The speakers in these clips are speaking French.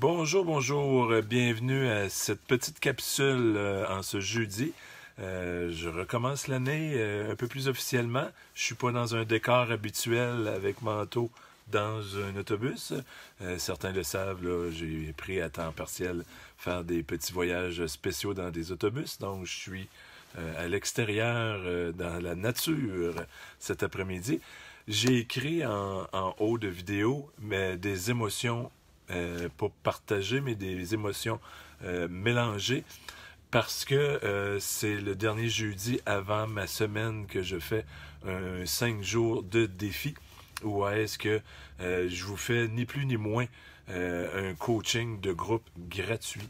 Bonjour, bonjour, bienvenue à cette petite capsule en ce jeudi. Je recommence l'année un peu plus officiellement. Je suis pas dans un décor habituel avec manteau dans un autobus. Certains le savent, là, j'ai pris à temps partiel faire des petits voyages spéciaux dans des autobus. Donc je suis à l'extérieur, dans la nature cet après-midi. J'ai écrit en haut de vidéo mais des émotions pas partagées, mais des émotions mélangées parce que c'est le dernier jeudi avant ma semaine que je fais 5 jours de défi où est-ce que je vous fais ni plus ni moins un coaching de groupe gratuit.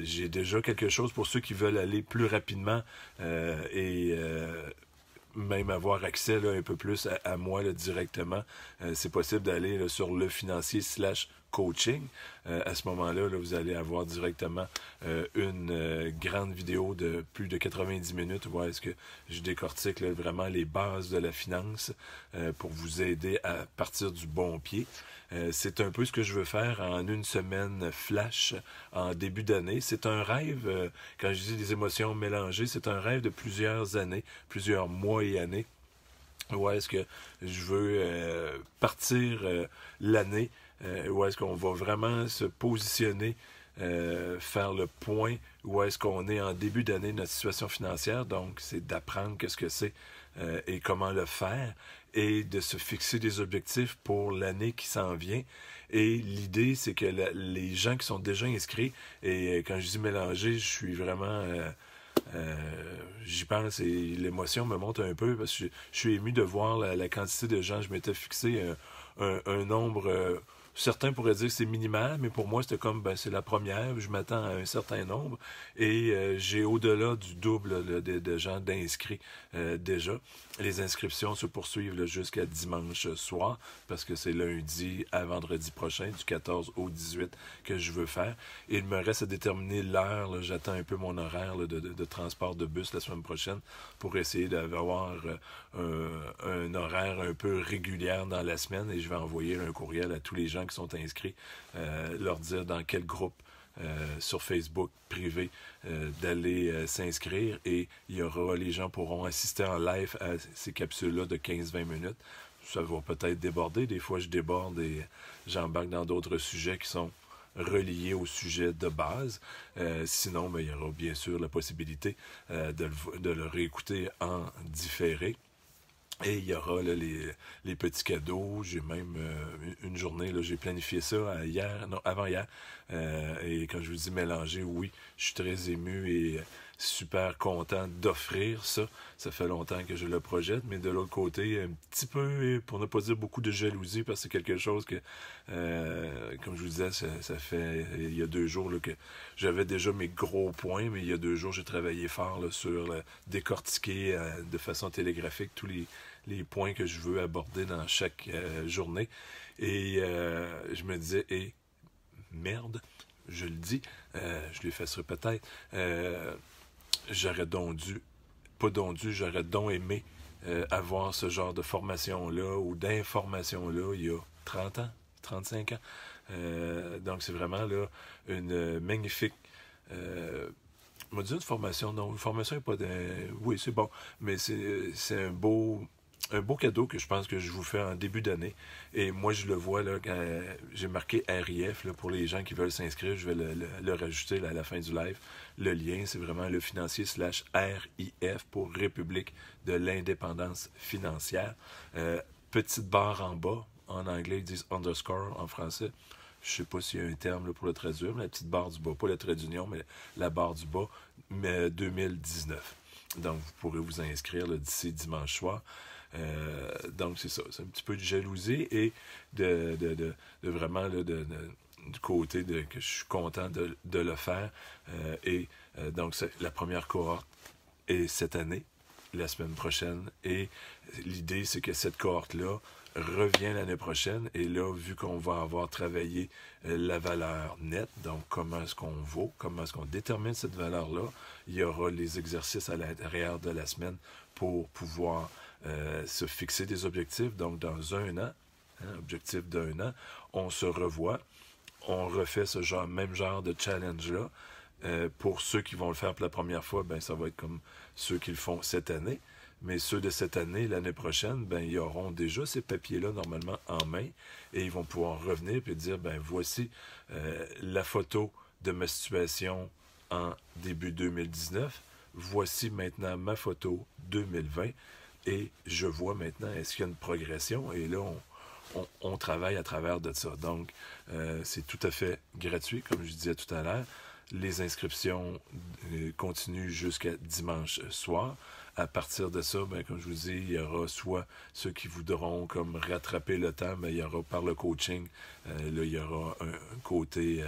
J'ai déjà quelque chose pour ceux qui veulent aller plus rapidement et même avoir accès là, un peu plus à moi là, directement. C'est possible d'aller là, sur lefinancier/coaching. À ce moment-là, là, vous allez avoir directement une grande vidéo de plus de 90 minutes où est-ce que je décortique là, vraiment les bases de la finance pour vous aider à partir du bon pied. C'est un peu ce que je veux faire en une semaine flash en début d'année. C'est un rêve, quand je dis des émotions mélangées, c'est un rêve de plusieurs années, plusieurs mois et années. Où est-ce que je veux partir l'année, où est-ce qu'on va vraiment se positionner, faire le point, où est-ce qu'on est en début d'année de notre situation financière. Donc, c'est d'apprendre qu'est-ce que c'est et comment le faire et de se fixer des objectifs pour l'année qui s'en vient. Et l'idée, c'est que les gens qui sont déjà inscrits, et quand je dis mélanger, je suis vraiment... j'y pense et l'émotion me monte un peu parce que je suis ému de voir la quantité de gens. Je m'étais fixé un nombre... certains pourraient dire que c'est minimal, mais pour moi, c'était comme, c'est la première. Je m'attends à un certain nombre. Et j'ai au-delà du double là, de gens d'inscrits déjà. Les inscriptions se poursuivent jusqu'à dimanche soir, parce que c'est lundi à vendredi prochain, du 14 au 18, que je veux faire. Et il me reste à déterminer l'heure. J'attends un peu mon horaire là, de transport de bus la semaine prochaine pour essayer d'avoir un horaire un peu régulier dans la semaine. Et je vais envoyer un courriel à tous les gens qui sont inscrits, leur dire dans quel groupe sur Facebook privé d'aller s'inscrire et les gens pourront assister en live à ces capsules-là de 15-20 minutes. Ça va peut-être déborder. Des fois, je déborde et j'embarque dans d'autres sujets qui sont reliés au sujet de base. Sinon, il y aura bien sûr la possibilité de le réécouter en différé. Et il y aura là, les petits cadeaux. J'ai même une journée, là, j'ai planifié ça avant-hier. Et quand je vous dis mélanger, oui, je suis très ému et super content d'offrir ça. Ça fait longtemps que je le projette, mais de l'autre côté, un petit peu, pour ne pas dire beaucoup de jalousie, parce que c'est quelque chose que, comme je vous disais, ça fait il y a 2 jours là, que j'avais déjà mes gros points, mais il y a 2 jours, j'ai travaillé fort là, sur décortiquer de façon télégraphique tous les points que je veux aborder dans chaque journée. Et je me disais, merde, je le dis, je l'effacerai peut-être, j'aurais aimé avoir ce genre de formation-là ou d'information-là il y a 30 ans, 35 ans. Donc c'est vraiment là une magnifique... on m'a dit une formation, non, une formation n'est pas oui, c'est bon, mais c'est un beau cadeau que je pense que je vous fais en début d'année. Et moi, je le vois, là, quand j'ai marqué RIF, là, pour les gens qui veulent s'inscrire, je vais le rajouter là, à la fin du live. Le lien, c'est vraiment lefinancier/RIF pour République de l'indépendance financière. Petite barre en bas, en anglais, ils disent underscore en français. Je ne sais pas s'il y a un terme là, pour le traduire, mais la petite barre du bas, pas le trait d'union, mais la barre du bas, mais 2019. Donc, vous pourrez vous inscrire là, d'ici dimanche soir. Donc, c'est ça. C'est un petit peu de jalousie et de vraiment là, du côté que je suis content de le faire. Donc, la première cohorte est cette année, la semaine prochaine. Et l'idée, c'est que cette cohorte-là revient l'année prochaine. Et là, vu qu'on va avoir travaillé la valeur nette, donc comment est-ce qu'on vaut, comment est-ce qu'on détermine cette valeur-là, il y aura les exercices à l'intérieur de la semaine pour pouvoir se fixer des objectifs. Donc, dans 1 an, objectif d'1 an, on se revoit. on refait même genre de challenge-là. Pour ceux qui vont le faire pour la première fois, ben ça va être comme ceux qui le font cette année. Mais ceux de cette année, l'année prochaine, ben ils auront déjà ces papiers-là normalement en main et ils vont pouvoir revenir et dire, ben voici la photo de ma situation en début 2019. Voici maintenant ma photo 2020 et je vois maintenant est-ce qu'il y a une progression et là on travaille à travers de ça. Donc c'est tout à fait gratuit comme je disais tout à l'heure. Les inscriptions continuent jusqu'à dimanche soir. À partir de ça, ben, comme je vous dis, il y aura soit ceux qui voudront comme rattraper le temps, mais il y aura par le coaching, là, il y aura un côté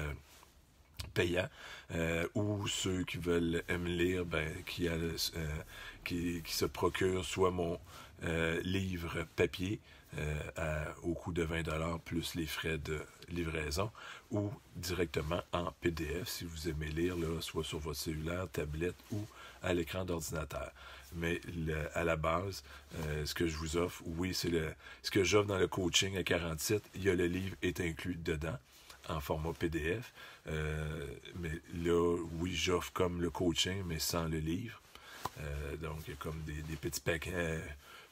payant, ou ceux qui veulent me lire, ben, qui se procurent soit mon livre papier, au coût de 20$ plus les frais de livraison ou directement en PDF si vous aimez lire, là, soit sur votre cellulaire, tablette ou à l'écran d'ordinateur. Mais à la base, ce que je vous offre, oui, c'est ce que j'offre dans le coaching à 47, il y a le livre est inclus dedans en format PDF. Mais là, oui, j'offre comme le coaching, mais sans le livre. Donc, il y a comme des petits paquets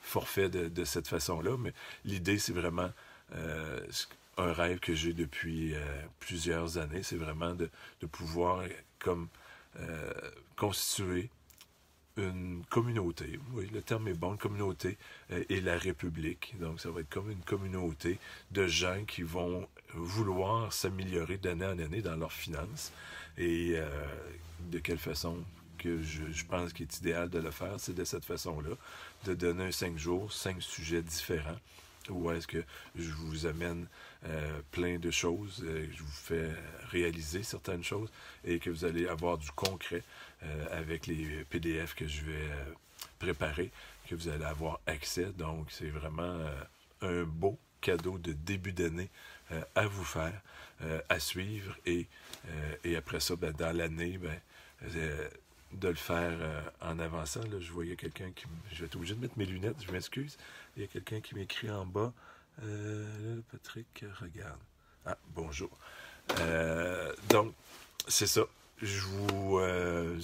forfaits de cette façon-là. Mais l'idée, c'est vraiment un rêve que j'ai depuis plusieurs années. C'est vraiment de pouvoir comme constituer une communauté. Oui, le terme est bon, une communauté et la République. Donc, ça va être comme une communauté de gens qui vont vouloir s'améliorer d'année en année dans leurs finances. Et de quelle façon que je pense qu'il est idéal de le faire, c'est de cette façon-là, de donner 5 jours, 5 sujets différents, où est-ce que je vous amène plein de choses, je vous fais réaliser certaines choses et que vous allez avoir du concret avec les PDF que je vais préparer, que vous allez avoir accès. Donc, c'est vraiment un beau cadeau de début d'année à vous faire, à suivre et après ça, ben, dans l'année, ben, de le faire en avançant. Là, je voyais quelqu'un qui... Je vais être obligé de mettre mes lunettes, je m'excuse. Il y a quelqu'un qui m'écrit en bas. Là, Patrick, regarde. Ah, bonjour. Donc, c'est ça. Je vous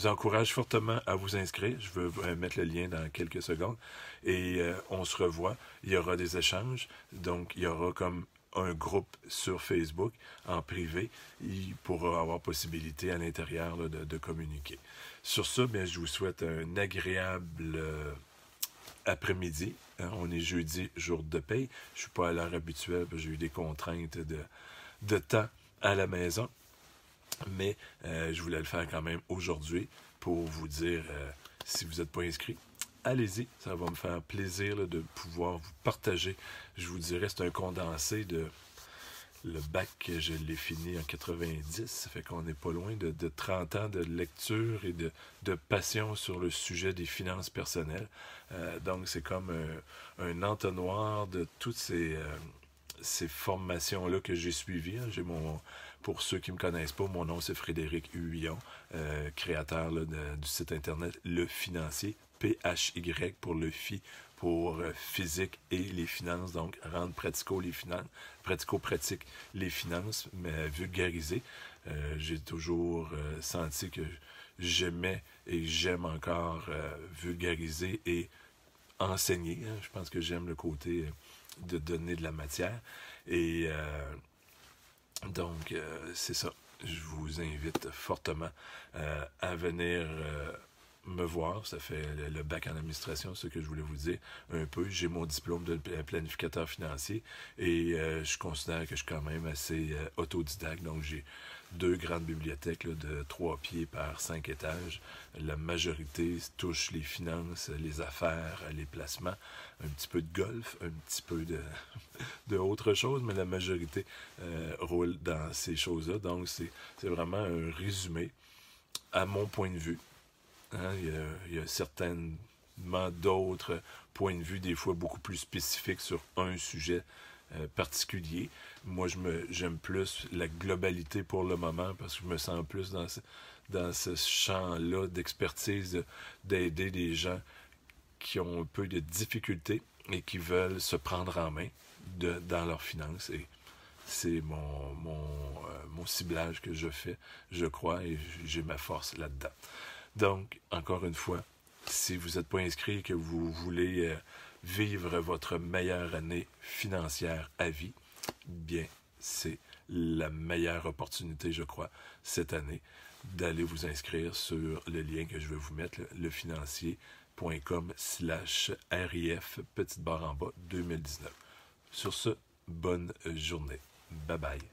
encourage fortement à vous inscrire. Je vais mettre le lien dans quelques secondes. Et on se revoit. Il y aura des échanges. Donc, il y aura comme un groupe sur Facebook en privé. Il pourra avoir possibilité à l'intérieur là, de communiquer. Sur ça, bien, je vous souhaite un agréable après-midi. Hein, on est jeudi, jour de paye. Je ne suis pas à l'heure habituelle parce que j'ai eu des contraintes de temps à la maison. Mais je voulais le faire quand même aujourd'hui pour vous dire, si vous n'êtes pas inscrit, allez-y, ça va me faire plaisir là, de pouvoir vous partager. Je vous dirais, c'est un condensé de... Le bac, je l'ai fini en 90, ça fait qu'on n'est pas loin de 30 ans de lecture et de passion sur le sujet des finances personnelles. Donc, c'est comme un entonnoir de toutes ces formations-là que j'ai suivies. J'ai pour ceux qui ne me connaissent pas, mon nom c'est Frédéric Huillon, créateur là, du site internet Le Financier, PHY pour le FI, pour physique et les finances, donc rendre pratico-pratique les finances, mais vulgariser. J'ai toujours senti que j'aimais et j'aime encore vulgariser et enseigner. Hein. Je pense que j'aime le côté de donner de la matière. Et donc, c'est ça. Je vous invite fortement à venir me voir. Ça fait le bac en administration, ce que je voulais vous dire un peu. J'ai mon diplôme de planificateur financier et je considère que je suis quand même assez autodidacte. Donc, j'ai 2 grandes bibliothèques là, de 3 pieds par 5 étages. La majorité touche les finances, les affaires, les placements, un petit peu de golf, un petit peu de autre chose, mais la majorité roule dans ces choses-là. Donc, c'est vraiment un résumé à mon point de vue. Hein, il y a certainement d'autres points de vue, des fois beaucoup plus spécifiques sur un sujet particulier. Moi, j'aime plus la globalité pour le moment parce que je me sens plus dans ce champ-là d'expertise, d'aider des gens qui ont un peu de difficultés et qui veulent se prendre en main dans leurs finances. Et c'est mon ciblage que je fais, je crois, et j'ai ma force là-dedans. Donc, encore une fois, si vous n'êtes pas inscrit et que vous voulez vivre votre meilleure année financière à vie, bien, c'est la meilleure opportunité, je crois, cette année, d'aller vous inscrire sur le lien que je vais vous mettre, lefinancier.com/RIF, petite barre en bas, 2019. Sur ce, bonne journée. Bye bye.